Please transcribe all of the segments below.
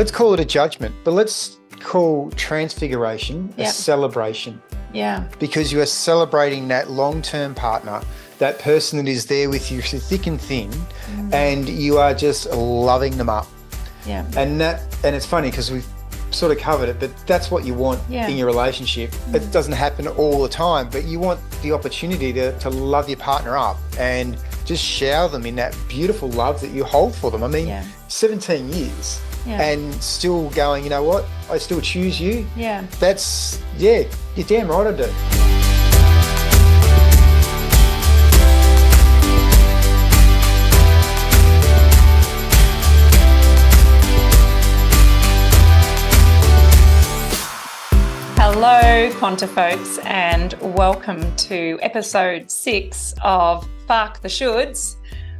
let's call it a judgment, but let's call transfiguration a celebration. Yeah. Because you are celebrating that long-term partner, that person that is there with you through thick and thin, and you are just loving them up. Yeah. And it's funny because we've sort of covered it, but that's what you want in your relationship. It doesn't happen all the time, but you want the opportunity to love your partner up and just shower them in that beautiful love that you hold for them. I mean, 17 years and still going, you know what, I still choose you. Yeah. You're damn right I do. Hello, Quanta folks, and welcome to episode 6 of Fuck the Shoulds.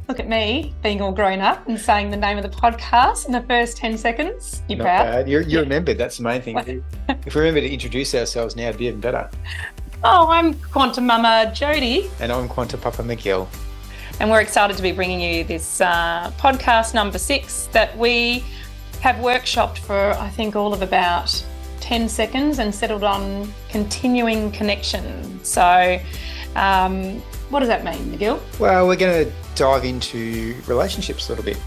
Look at me being all grown up and saying the name of the podcast in the first 10 seconds. You Not proud? Bad. You remembered. That's the main thing. If we remember to introduce ourselves now, it'd be even better. Oh, I'm QuantiMama Jodi. And I'm QuantiPapa McGill. And we're excited to be bringing you this podcast number 6 that we have workshopped for, I think, all of about 10 seconds and settled on continuing connection. So what does that mean, McGill? Well, we're going to dive into relationships a little bit.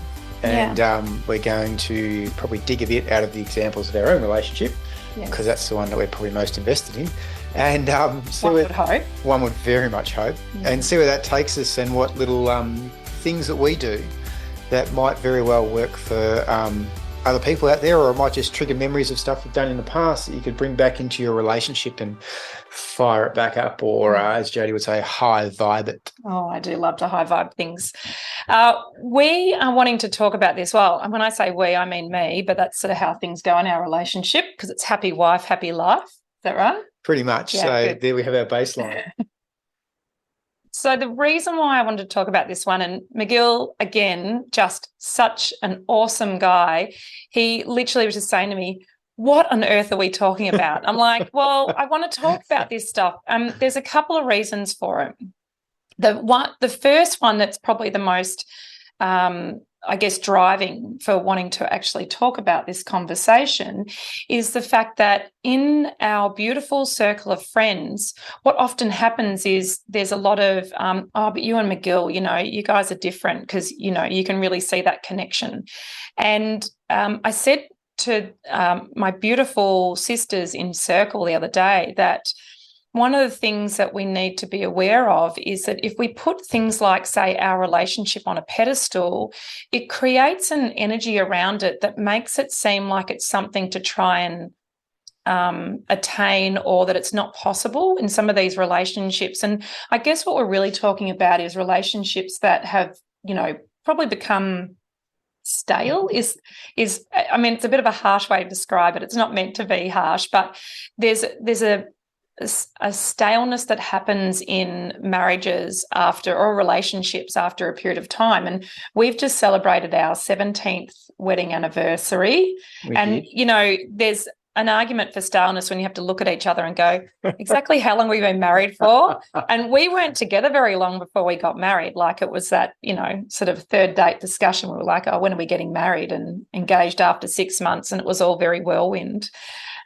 And we're going to probably dig a bit out of the examples of our own relationship, because that's the one that we're probably most invested in. And one would hope. One would very much hope. And see where that takes us and what little things that we do that might very well work for other people out there, or it might just trigger memories of stuff you've done in the past that you could bring back into your relationship and fire it back up, or as Jodi would say, high vibe it. Oh, I do love to high vibe things. We are wanting to talk about this. Well, when I say we, I mean me, but that's sort of how things go in our relationship, because it's happy wife, happy life. Is that right? Pretty much. Yeah, so good. There we have our baseline. So the reason why I wanted to talk about this one, and McGill, again, just such an awesome guy. He literally was just saying to me, what on earth are we talking about? I'm like, well, I want to talk about this stuff. There's a couple of reasons for it. The first one that's probably the most, driving for wanting to actually talk about this conversation is the fact that in our beautiful circle of friends, what often happens is there's a lot of, but you and McGill, you guys are different because, you can really see that connection. And I said to my beautiful sisters in circle the other day that one of the things that we need to be aware of is that if we put things like, say, our relationship on a pedestal, it creates an energy around it that makes it seem like it's something to try and attain, or that it's not possible in some of these relationships. And I guess what we're really talking about is relationships that have, probably become stale is it's a bit of a harsh way to describe it. It's not meant to be harsh, but there's a staleness that happens in marriages or relationships after a period of time. And we've just celebrated our 17th wedding anniversary. There's an argument for staleness when you have to look at each other and go, exactly how long we've been married for? And we weren't together very long before we got married. Like, it was that, sort of third date discussion. We were like, oh, when are we getting married? And engaged after 6 months, and it was all very whirlwind.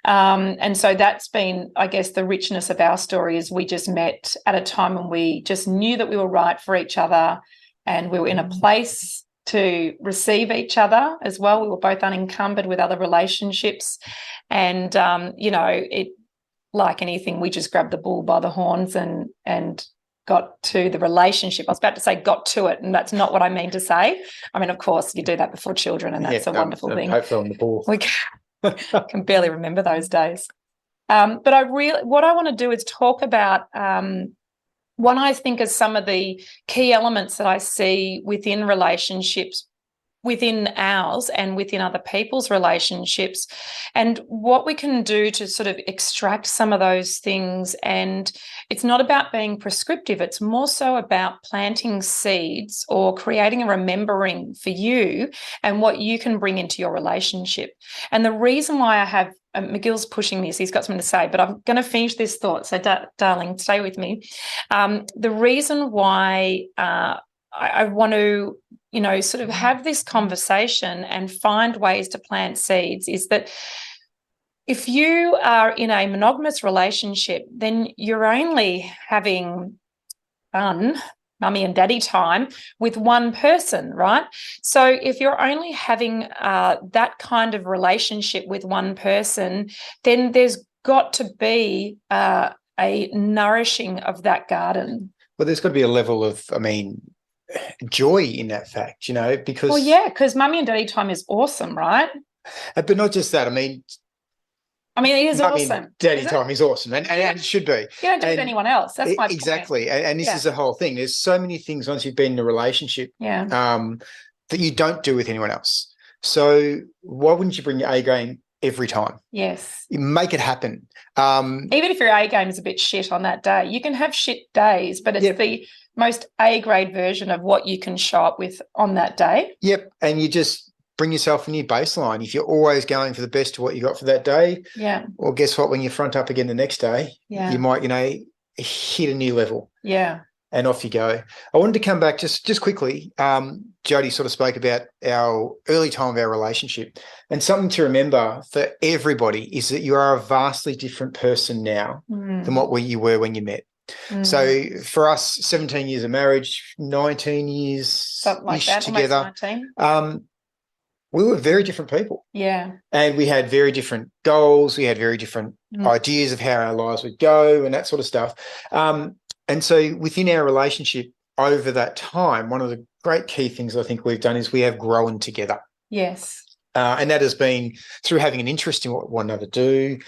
And so that's been, I guess, the richness of our story is we just met at a time when we just knew that we were right for each other, and we were in a place to receive each other as well. We were both unencumbered with other relationships, and it, like anything, we just grabbed the bull by the horns and got to the relationship. I was about to say got to it, and that's not what I mean to say. I mean, of course, you do that before children, and that's a wonderful thing. Hopefully on the ball. I can barely remember those days. But what I want to do is talk about what I think are some of the key elements that I see within relationships, within ours and within other people's relationships, and what we can do to sort of extract some of those things. And it's not about being prescriptive. It's more so about planting seeds or creating a remembering for you and what you can bring into your relationship. And the reason why I have McGill's pushing me, so he's got something to say, but I'm going to finish this thought. So, darling, stay with me. The reason why I want to, sort of have this conversation and find ways to plant seeds is that if you are in a monogamous relationship, then you're only having fun, mummy and daddy time with one person, right? So if you're only having that kind of relationship with one person, then there's got to be a nourishing of that garden. Well, there's got to be a level of, joy in that fact, because... Well, yeah, because mummy and daddy time is awesome, right? But not just that. it is awesome. Daddy time is awesome, and it should be. You don't do it with anyone else. That's my exactly. point. And this is the whole thing. There's so many things once you've been in a relationship that you don't do with anyone else. So why wouldn't you bring your A game every time? Yes. You make it happen. Even if your A game is a bit shit on that day, you can have shit days, but it's the most A-grade version of what you can show up with on that day. Yep. And you just bring yourself a new baseline. If you're always going for the best of what you got for that day, well, guess what? When you front up again the next day, you might, hit a new level. Yeah. And off you go. I wanted to come back just quickly. Jodi sort of spoke about our early time of our relationship, and something to remember for everybody is that you are a vastly different person now than what you were when you met. So for us, 17 years of marriage, 19 years something like that, together, we were very different people. Yeah. And we had very different goals. We had very different ideas of how our lives would go and that sort of stuff. And so within our relationship over that time, one of the great key things I think we've done is we have grown together. Yes. And that has been through having an interest in what one another do,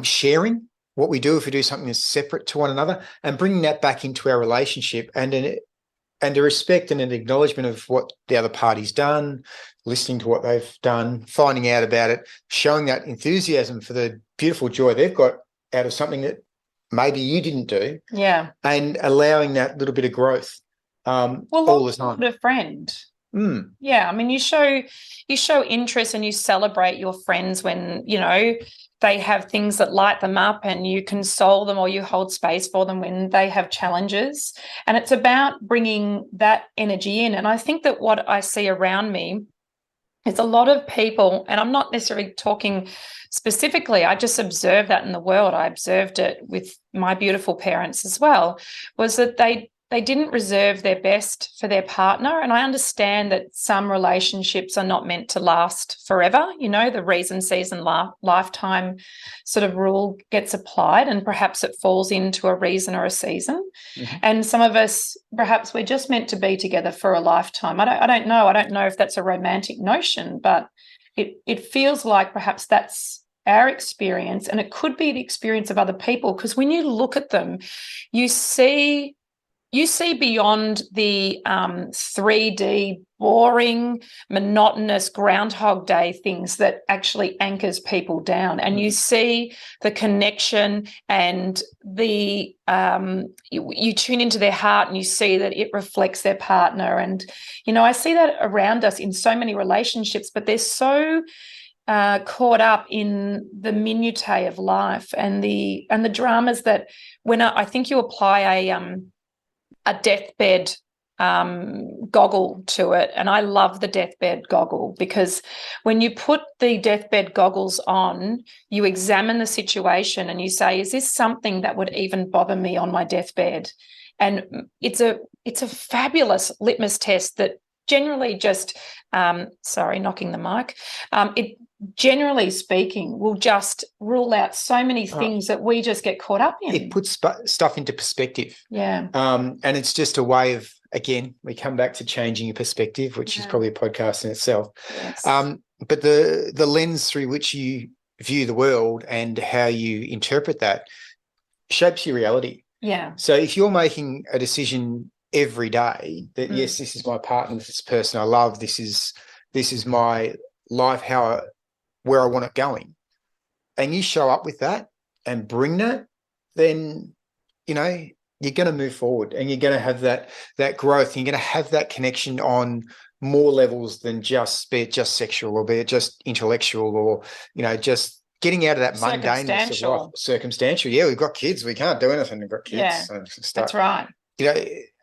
sharing what we do if we do something that's separate to one another, and bringing that back into our relationship and a respect and an acknowledgement of what the other party's done, listening to what they've done, finding out about it, showing that enthusiasm for the beautiful joy they've got out of something that maybe you didn't do. Yeah. And allowing that little bit of growth all the time. A friend. Yeah. You show interest and you celebrate your friends when, they have things that light them up, and you console them or you hold space for them when they have challenges. And it's about bringing that energy in. And I think that what I see around me is a lot of people, and I'm not necessarily talking specifically, I just observed that in the world. I observed it with my beautiful parents as well, was that they didn't reserve their best for their partner. And I understand that some relationships are not meant to last forever. The reason, season, lifetime sort of rule gets applied, and perhaps it falls into a reason or a season. And some of us, perhaps we're just meant to be together for a lifetime. I don't know. I don't know if that's a romantic notion, but it feels like perhaps that's our experience, and it could be the experience of other people, because when you look at them, you see beyond the 3D, boring, monotonous Groundhog Day things that actually anchors people down. And you see the connection, and the you tune into their heart, and you see that it reflects their partner. And, I see that around us in so many relationships, but they're so caught up in the minutiae of life and the dramas that when I think you apply a deathbed goggle to it. And I love the deathbed goggle, because when you put the deathbed goggles on, you examine the situation and you say, is this something that would even bother me on my deathbed? And it's a fabulous litmus test that generally just, knocking the mic, it generally speaking will just rule out so many things that we just get caught up in. It puts stuff into perspective. Yeah. And it's just a way of, again, we come back to changing your perspective, which is probably a podcast in itself. Yes. But the lens through which you view the world and how you interpret that shapes your reality. Yeah. So if you're making a decision every day that, yes, this is my partner, this is the person I love, this is my life, where I want it going, and you show up with that and bring that, then, you're going to move forward, and you're going to have that growth, and you're going to have that connection on more levels than just, be it just sexual, or be it just intellectual, or, just getting out of that mundaneness of life. Circumstantial. Yeah, we've got kids. We can't do anything. We've got kids. Yeah, so that's right.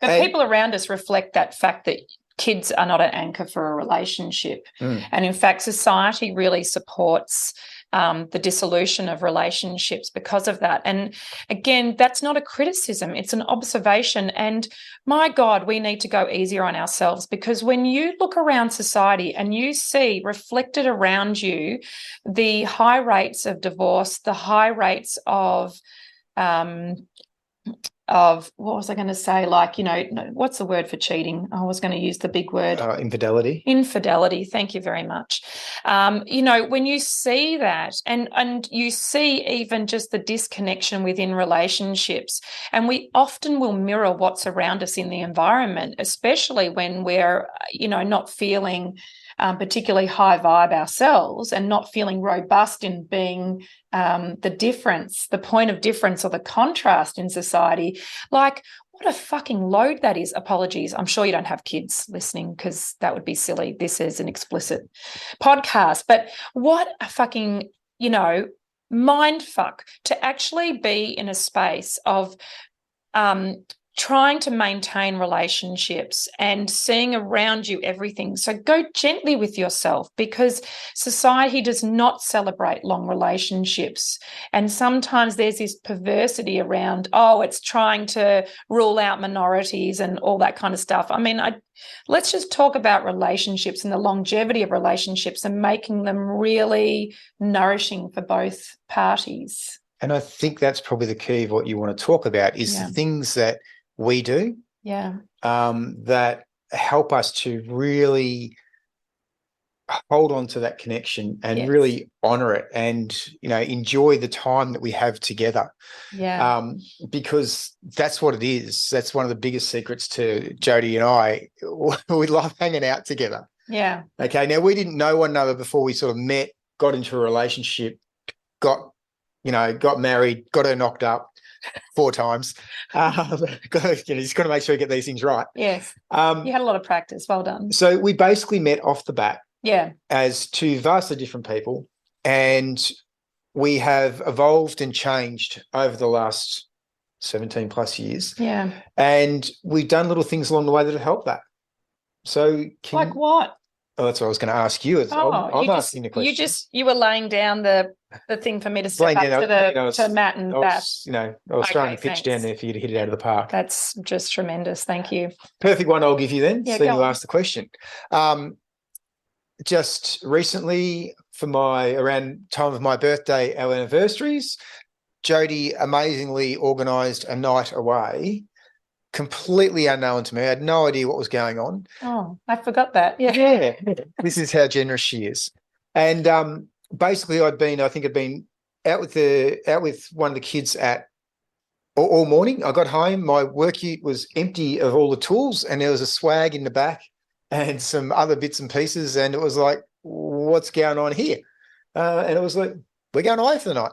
But people around us reflect that fact that kids are not an anchor for a relationship. And in fact, society really supports the dissolution of relationships because of that. And again, that's not a criticism, it's an observation. And my God, we need to go easier on ourselves, because when you look around society and you see reflected around you the high rates of divorce, the high rates of what was I going to say? Like, what's the word for cheating? I was going to use the big word. Infidelity. Infidelity. Thank you very much. When you see that and you see even just the disconnection within relationships, and we often will mirror what's around us in the environment, especially when we're, not feeling particularly high vibe ourselves and not feeling robust in being the difference, the point of difference or the contrast in society. Like, what a fucking load that is. Apologies. I'm sure you don't have kids listening, because that would be silly. This is an explicit podcast. But what a fucking, mind fuck to actually be in a space of trying to maintain relationships and seeing around you everything. So go gently with yourself, because society does not celebrate long relationships. And sometimes there's this perversity around, it's trying to rule out minorities and all that kind of stuff. I mean, let's just talk about relationships and the longevity of relationships and making them really nourishing for both parties. And I think that's probably the key of what you want to talk about is the things that we do that help us to really hold on to that connection and really honor it and, enjoy the time that we have together. Because that's what it is. That's one of the biggest secrets to Jodi and I. We love hanging out together. Yeah. Okay. Now, we didn't know one another before we sort of met, got into a relationship, got married, got her knocked up 4 times. Just got to make sure you get these things right. Yes. You had a lot of practice. Well done. So we basically met off the bat as 2 vastly different people, and we have evolved and changed over the last 17 plus years. Yeah. And we've done little things along the way that have helped that. So like what? Oh, that's what I was going to ask you. I'm asking the question. You were laying down the thing for me to step up to Matt and Beth. I was throwing a pitch down there for you to hit it out of the park. That's just tremendous. Thank you. Perfect one I'll give you then. Yeah, so you asked the question. Just recently, for around time of my birthday, our anniversaries, Jodi amazingly organised a night away, completely unknown to me. I had no idea what was going on. Oh, I forgot that. Yeah. This is how generous she is. And basically I'd been out with one of the kids all morning. I got home, my work ute was empty of all the tools, and there was a swag in the back and some other bits and pieces, and it was like, what's going on here? And it was like, we're going away for the night.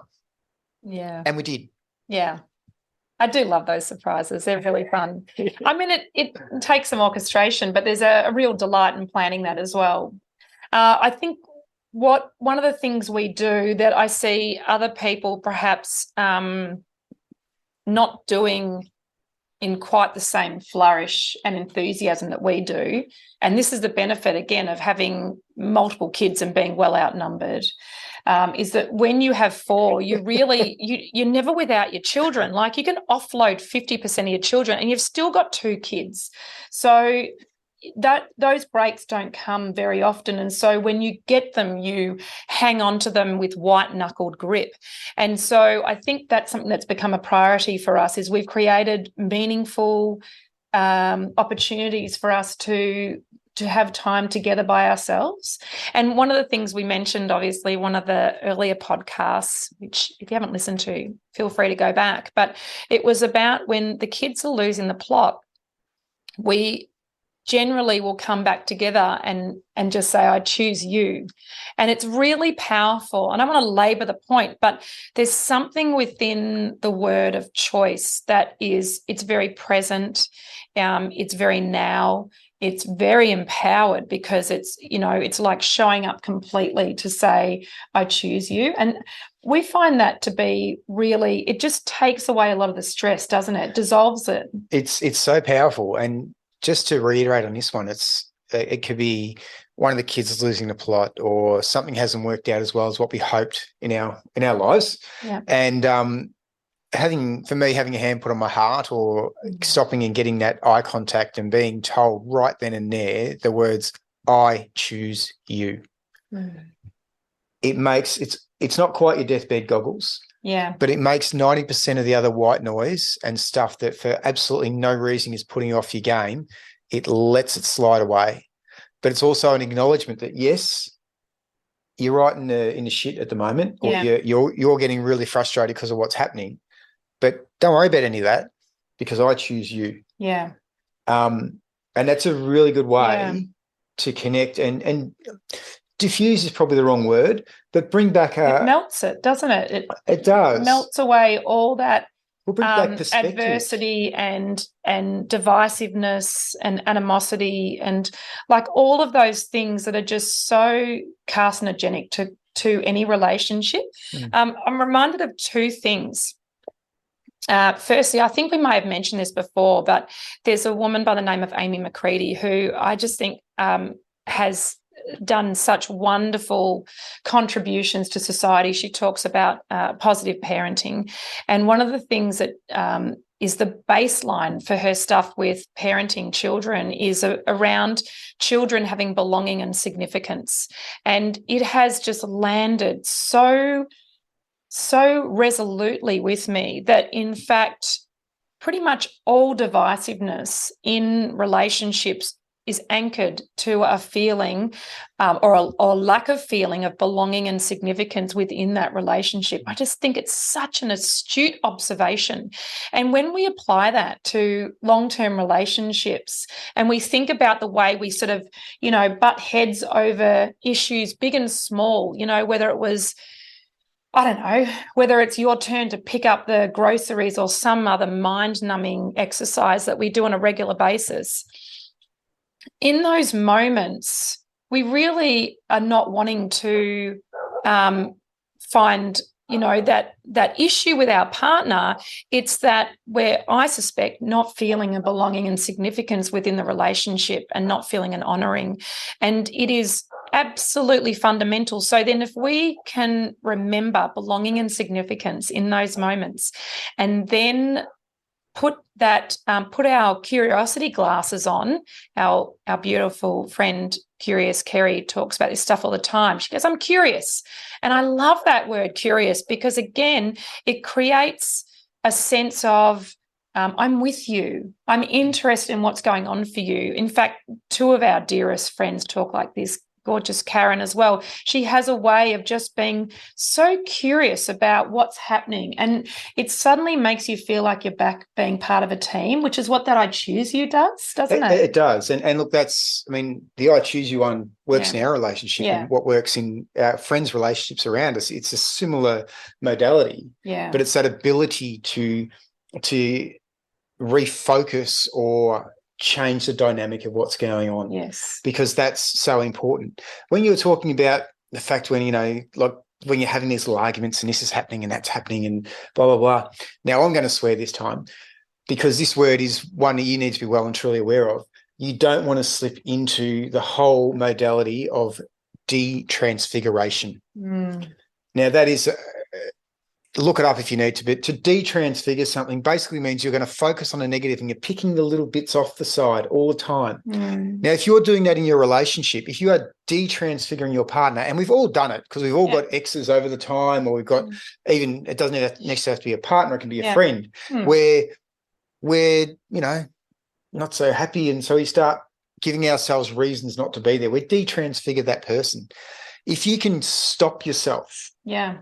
Yeah. And we did. Yeah. I do love those surprises. They're really fun. I mean, it takes some orchestration, but there's a real delight in planning that as well. I think one of the things we do that I see other people perhaps not doing in quite the same flourish and enthusiasm that we do, and this is the benefit, again, of having multiple kids and being well outnumbered, is that when you have 4, you really, you're never without your children. Like, you can offload 50% of your children and you've still got 2 kids. So those breaks don't come very often. And so when you get them, you hang on to them with white-knuckled grip. And so I think that's something that's become a priority for us, is we've created meaningful opportunities for us to have time together by ourselves. And one of the things we mentioned, obviously, one of the earlier podcasts, which if you haven't listened to, feel free to go back, but it was about when the kids are losing the plot, we generally will come back together and just say, I choose you. And it's really powerful. And I want to labor the point, but there's something within the word of choice that it's very present. It's very now. It's very empowered because it's, it's like showing up completely to say, I choose you. And we find that to be really, it just takes away a lot of the stress, doesn't it? Dissolves it. It's so powerful. And just to reiterate on this one, it could be one of the kids is losing the plot, or something hasn't worked out as well as what we hoped in our lives. Yeah. And having a hand put on my heart, or stopping and getting that eye contact and being told right then and there the words, I choose you. It makes it's not quite your deathbed goggles. Yeah. But it makes 90% of the other white noise and stuff that for absolutely no reason is putting you off your game. It lets it slide away. But it's also an acknowledgement that, yes, you're right in the shit at the moment, or you're getting really frustrated because of what's happening. But don't worry about any of that, because I choose you. Yeah. And that's a really good way to connect and diffuse is probably the wrong word, but bring back it melts it, doesn't it? It does. Melts away all that adversity and divisiveness and animosity and like all of those things that are just so carcinogenic to any relationship. I'm reminded of two things. Firstly, I think we may have mentioned this before, but there's a woman by the name of Amy McCready who I just think has done such wonderful contributions to society. She talks about positive parenting. And one of the things that is the baseline for her stuff with parenting children is around children having belonging and significance. And it has just landed so resolutely with me that, in fact, pretty much all divisiveness in relationships is anchored to a feeling or lack of feeling of belonging and significance within that relationship. I just think it's such an astute observation. And when we apply that to long-term relationships and we think about the way we sort of, butt heads over issues big and small, whether it was, I don't know, whether it's your turn to pick up the groceries or some other mind-numbing exercise that we do on a regular basis. In those moments, we really are not wanting to find, that issue with our partner. It's that I suspect, not feeling a belonging and significance within the relationship and not feeling an honouring. And it is absolutely fundamental. So then if we can remember belonging and significance in those moments and then put our curiosity glasses on. Our beautiful friend, Curious Kerry, talks about this stuff all the time. She goes, I'm curious. And I love that word curious because, again, it creates a sense of I'm with you. I'm interested in what's going on for you. In fact, two of our dearest friends talk like this. Gorgeous Karen as well. She has a way of just being so curious about what's happening, and it suddenly makes you feel like you're back being part of a team, which is what that I choose you does, doesn't it? It does. And look, the I choose you one works in our relationship and what works in our friends' relationships around us. It's a similar modality, but it's that ability to refocus or change the dynamic of what's going on. Yes. Because that's so important. When you were talking about the fact when, like when you're having these little arguments and this is happening and that's happening and blah, blah, blah. Now, I'm going to swear this time because this word is one that you need to be well and truly aware of. You don't want to slip into the whole modality of detransfiguration. Now, that is look it up if you need to, but to detransfigure something basically means you're going to focus on a negative and you're picking the little bits off the side all the time. Now, if you're doing that in your relationship, if you are detransfiguring your partner, and we've all done it because we've all got exes over the time, or we've got even, it doesn't necessarily have to be a partner, it can be a friend, where we're, not so happy. And so we start giving ourselves reasons not to be there. We detransfigure that person. If you can stop yourself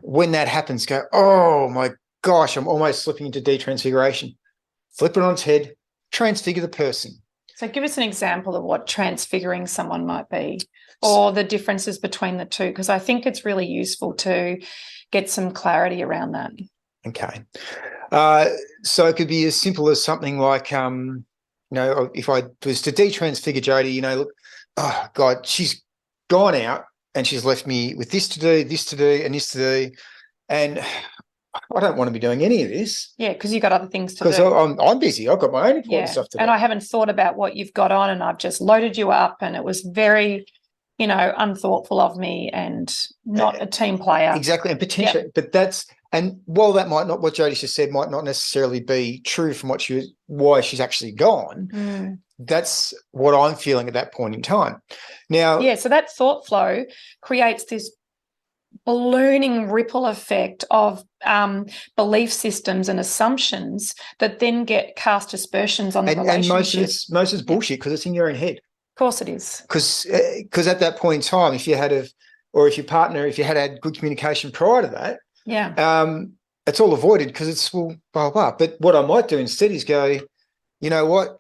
when that happens, go, oh, my gosh, I'm almost slipping into detransfiguration. Flip it on its head, transfigure the person. So give us an example of what transfiguring someone might be, or the differences between the two, because I think it's really useful to get some clarity around that. Okay. So it could be as simple as something like, if I was to detransfigure Jodi, look, oh, God, she's gone out and she's left me with this to do, and this to do. And I don't want to be doing any of this. Yeah, because you've got other things to do. Because I'm busy. I've got my own important stuff to do. And I haven't thought about what you've got on, and I've just loaded you up, and it was very, unthoughtful of me and not a team player. Exactly. And potentially, and while that might not, what Jodi just said might not necessarily be true from why she's actually gone, that's what I'm feeling at that point in time. Now, so that thought flow creates this ballooning ripple effect of belief systems and assumptions that then get cast aspersions on the relationship. And most is bullshit because it's in your own head. Of course it is. Because at that point in time, if your partner, if you had good communication prior to that, it's all avoided because it's blah, blah, blah. But what I might do instead is go, you know what?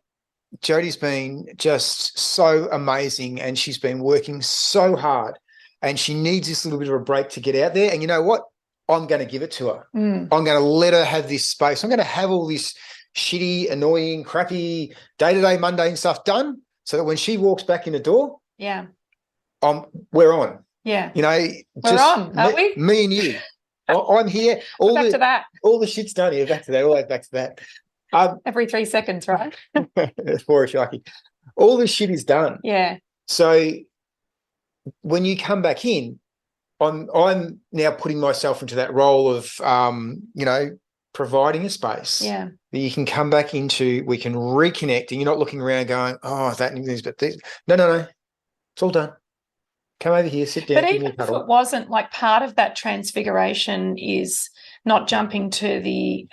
Jodi's been just so amazing and she's been working so hard and she needs this little bit of a break to get out there. And you know what? I'm going to give it to her. I'm going to let her have this space. I'm going to have all this shitty, annoying, crappy, day-to-day mundane stuff done so that when she walks back in the door, we're on. Yeah. We're on, aren't we? Me and you. I'm here. Back to that. All the shit's done here. Back to that. Always back to that. Every 3 seconds, right? For a sharky. All the shit is done. Yeah. So when you come back in, I'm now putting myself into that role of, providing a space that you can come back into. We can reconnect, and you're not looking around going, "Oh, that and this," but this. No, it's all done. Come over here, sit down. But even if it wasn't, like, part of that transfiguration is not jumping to the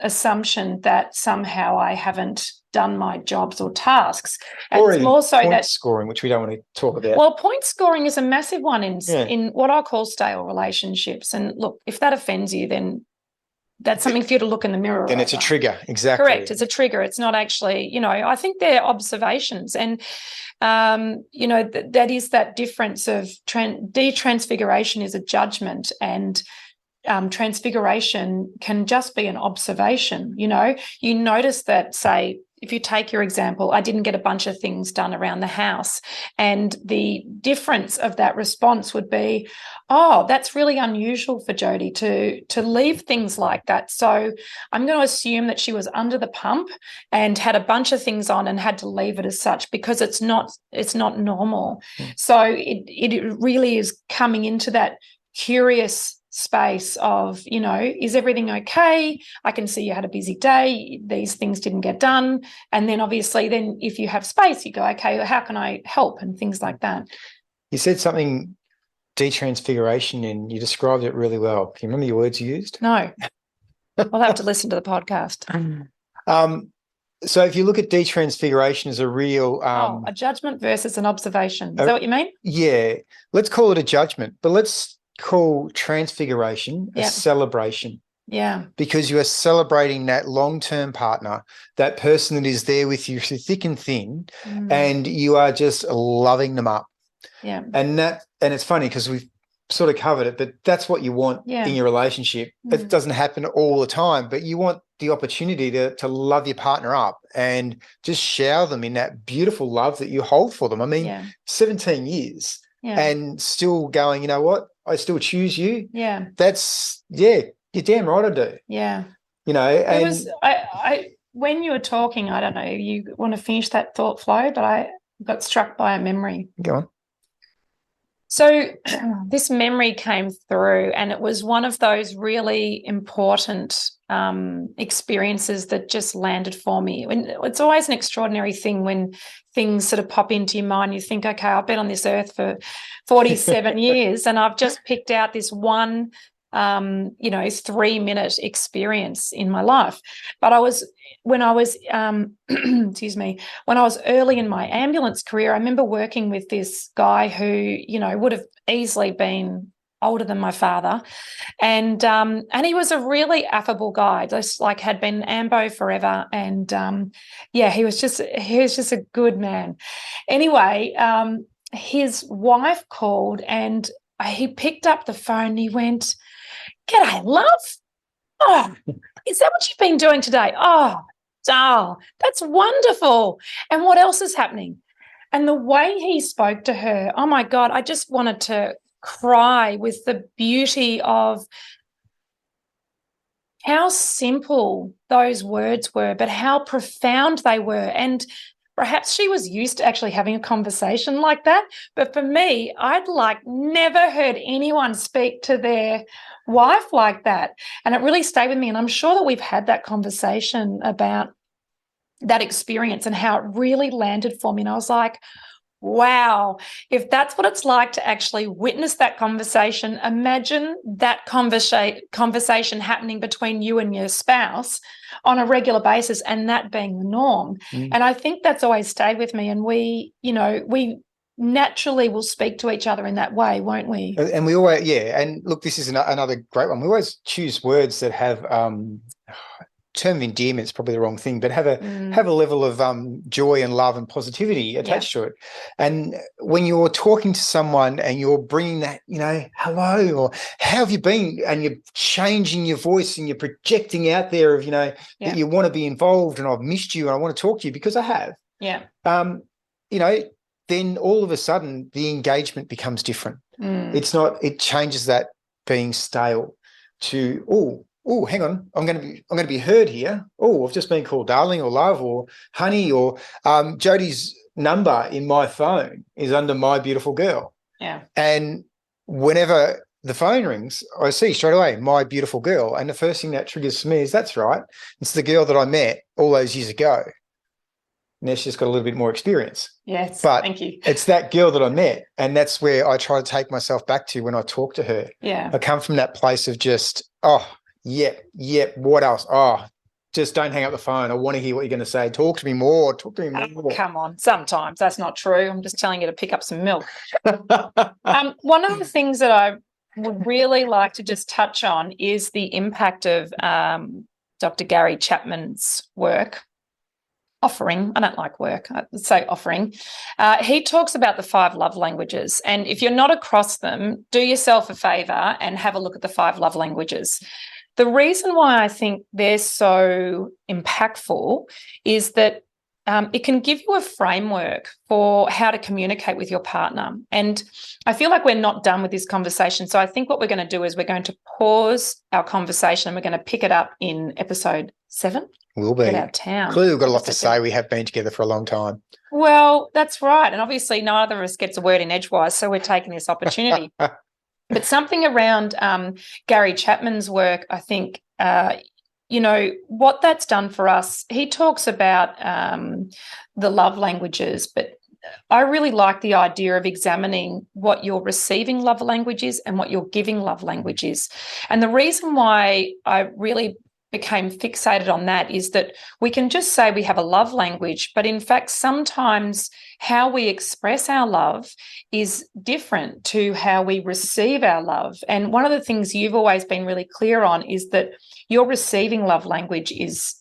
assumption that somehow I haven't done my jobs or tasks. And or it's more so point that scoring, which we don't want to talk about. Well, point scoring is a massive one in what I call stale relationships. And look, if that offends you, then that's something for you to look in the mirror. Then it's a trigger, exactly. Correct, it's a trigger. It's not actually, I think they're observations. And, that is that difference of detransfiguration is a judgment, and transfiguration can just be an observation. You notice that, say, if you take your example, I didn't get a bunch of things done around the house, and the difference of that response would be, oh, that's really unusual for Jodi to leave things like that. So I'm going to assume that she was under the pump and had a bunch of things on and had to leave it as such, because it's not normal. So it really is coming into that curious space of, is everything okay? I can see you had a busy day. These things didn't get done. And then obviously if you have space, you go, okay, how can I help? And things like that. You said something, detransfiguration, and you described it really well. Can you remember your words you used? No. We'll have to listen to the podcast. So if you look at detransfiguration as a real... a judgment versus an observation. Is that what you mean? Yeah. Let's call it a judgment, but let's call transfiguration a celebration. Yeah. Because you are celebrating that long-term partner, that person that is there with you through thick and thin, and you are just loving them up. Yeah. And it's funny because we've sort of covered it, but that's what you want in your relationship. It doesn't happen all the time, but you want the opportunity to love your partner up and just shower them in that beautiful love that you hold for them. I mean, 17 years and still going, you know what? I still choose you. Yeah. You're damn right I do. Yeah. And I when you were talking, I don't know, you want to finish that thought flow, but I got struck by a memory. Go on. So this memory came through, and it was one of those really important experiences that just landed for me. It's always an extraordinary thing when things sort of pop into your mind. You think, okay, I've been on this earth for 47 years, and I've just picked out this one 3-minute experience in my life. But when I was early in my ambulance career, I remember working with this guy who, would have easily been older than my father, and he was a really affable guy, just like had been ambo forever, and he was just a good man. Anyway, his wife called, and he picked up the phone and he went, "G'day, love. Oh, is that what you've been doing today? Oh, doll, that's wonderful. And what else is happening?" And the way he spoke to her, oh my God, I just wanted to cry with the beauty of how simple those words were, but how profound they were. And perhaps she was used to actually having a conversation like that. But for me, I'd never heard anyone speak to their wife like that. And it really stayed with me. And I'm sure that we've had that conversation about that experience and how it really landed for me. And I was like, wow, if that's what it's like to actually witness that conversation, imagine that conversation happening between you and your spouse on a regular basis, and that being the norm. And I think that's always stayed with me. And we naturally will speak to each other in that way, won't we? And we always, and look, this is another great one. We always choose words that have term of endearment is probably the wrong thing, but have a level of joy and love and positivity attached to it. And when you're talking to someone and you're bringing that, hello, or how have you been, and you're changing your voice and you're projecting out there of, that you want to be involved, and I've missed you and I want to talk to you because I have. Then all of a sudden the engagement becomes different. It changes that being stale to, oh, hang on, I'm going to be heard here. Oh, I've just been called darling or love or honey, or Jodi's number in my phone is under my beautiful girl. Yeah. And whenever the phone rings, I see straight away my beautiful girl. And the first thing that triggers for me is, that's right, it's the girl that I met all those years ago. Now she's got a little bit more experience. Yes, but thank you. It's that girl that I met, and that's where I try to take myself back to when I talk to her. Yeah. I come from that place of just, yep, what else? Oh, just don't hang up the phone. I want to hear what you're going to say. Talk to me more. Oh, come on. Sometimes that's not true. I'm just telling you to pick up some milk. One of the things that I would really like to just touch on is the impact of Dr. Gary Chapman's work. Offering. I don't like work. I would say offering. He talks about the 5 love languages. And if you're not across them, do yourself a favor and have a look at the 5 love languages. The reason why I think they're so impactful is that it can give you a framework for how to communicate with your partner. And I feel like we're not done with this conversation. So I think what we're going to do is we're going to pause our conversation and we're going to pick it up in episode 7. Will be. Get out of town. Clearly we've got a lot to say. We have been together for a long time. Well, that's right. And obviously neither of us gets a word in edgewise, so we're taking this opportunity. But something around Gary Chapman's work, I think, what that's done for us, he talks about the love languages, but I really like the idea of examining what your receiving love language is and what your giving love language is. And the reason why I really became fixated on that is that we can just say we have a love language, but in fact, sometimes how we express our love is different to how we receive our love. And one of the things you've always been really clear on is that your receiving love language is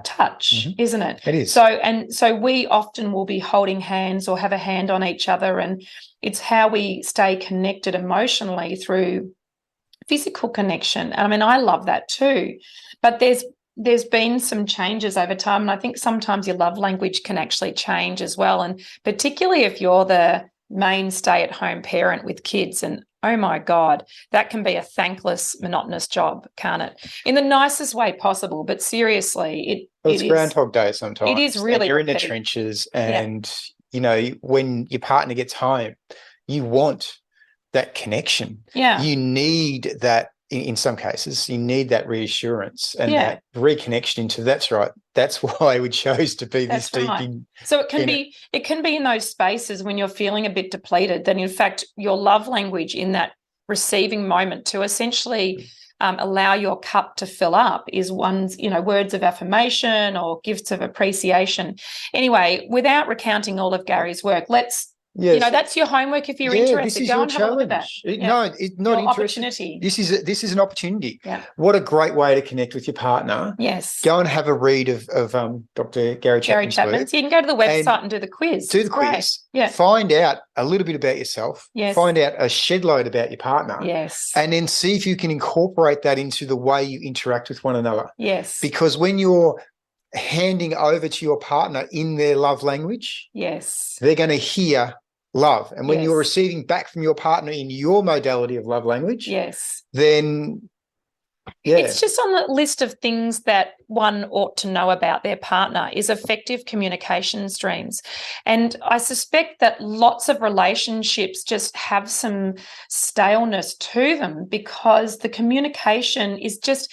touch, isn't it? It is. So we often will be holding hands or have a hand on each other, and it's how we stay connected emotionally through physical connection. I mean, I love that too. But there's been some changes over time, and I think sometimes your love language can actually change as well, and particularly if you're the main stay-at-home parent with kids, and oh my God, that can be a thankless, monotonous job, can't it? In the nicest way possible, but seriously, it's Groundhog Day sometimes. It is really. And you're in the trenches, and when your partner gets home, you want that connection. Yeah. You need that. In some cases, you need that reassurance and that reconnection into, that's right. That's why we chose to be this deep in. So it can be in those spaces when you're feeling a bit depleted, that in fact your love language in that receiving moment to essentially allow your cup to fill up is one's, words of affirmation or gifts of appreciation. Anyway, without recounting all of Gary's work, let's Yes. You know, that's your homework if you're interested. This is Go your and have a look at that. challenge. No, it's not your interested. Opportunity. This is an opportunity. Yeah. What a great way to connect with your partner. Yes. Go and have a read of Dr. Gary Chapman's work. So you can go to the website and do the quiz. Do the quiz. Yeah. Find out a little bit about yourself. Yes. Find out a shed load about your partner. Yes. And then see if you can incorporate that into the way you interact with one another. Yes. Because when you're handing over to your partner in their love language, yes, they're going to hear love. And when Yes. you're receiving back from your partner in your modality of love language, yes, then it's just on the list of things that one ought to know about their partner is effective communication streams. And I suspect that lots of relationships just have some staleness to them because the communication is just,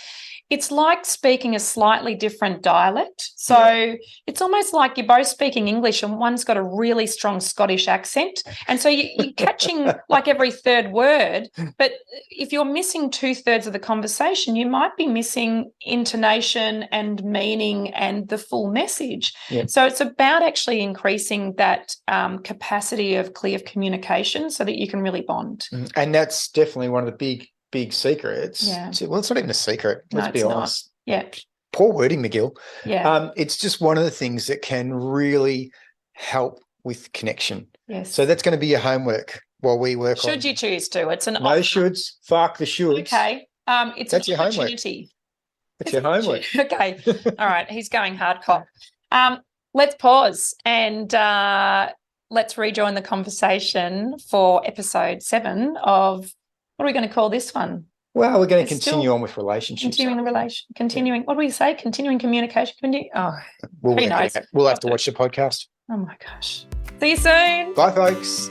it's like speaking a slightly different dialect. So it's almost like you're both speaking English and one's got a really strong Scottish accent. And so you're catching like every third word. But if you're missing 2/3 of the conversation, you might be missing intonation and meaning and the full message. Yeah. So it's about actually increasing that capacity of clear communication so that you can really bond. And that's definitely one of the big secrets. Yeah. Well, it's not even a secret. Let's be honest. Not. Yeah. Poor wording, McGill. Yeah. It's just one of the things that can really help with connection. Yes. So that's going to be your homework while we work on. Should you choose to? It's an No option. shoulds. Fuck the shoulds. Okay. That's your homework. That's your homework. Okay. All right. He's going hardcore. Let's pause and let's rejoin the conversation for episode 7 of, what are we going to call this one? Well, we're going to continue on with relationships. Continuing, what do we say? Continuing communication. Who knows? We'll have to watch the podcast. Oh my gosh. See you soon. Bye, folks.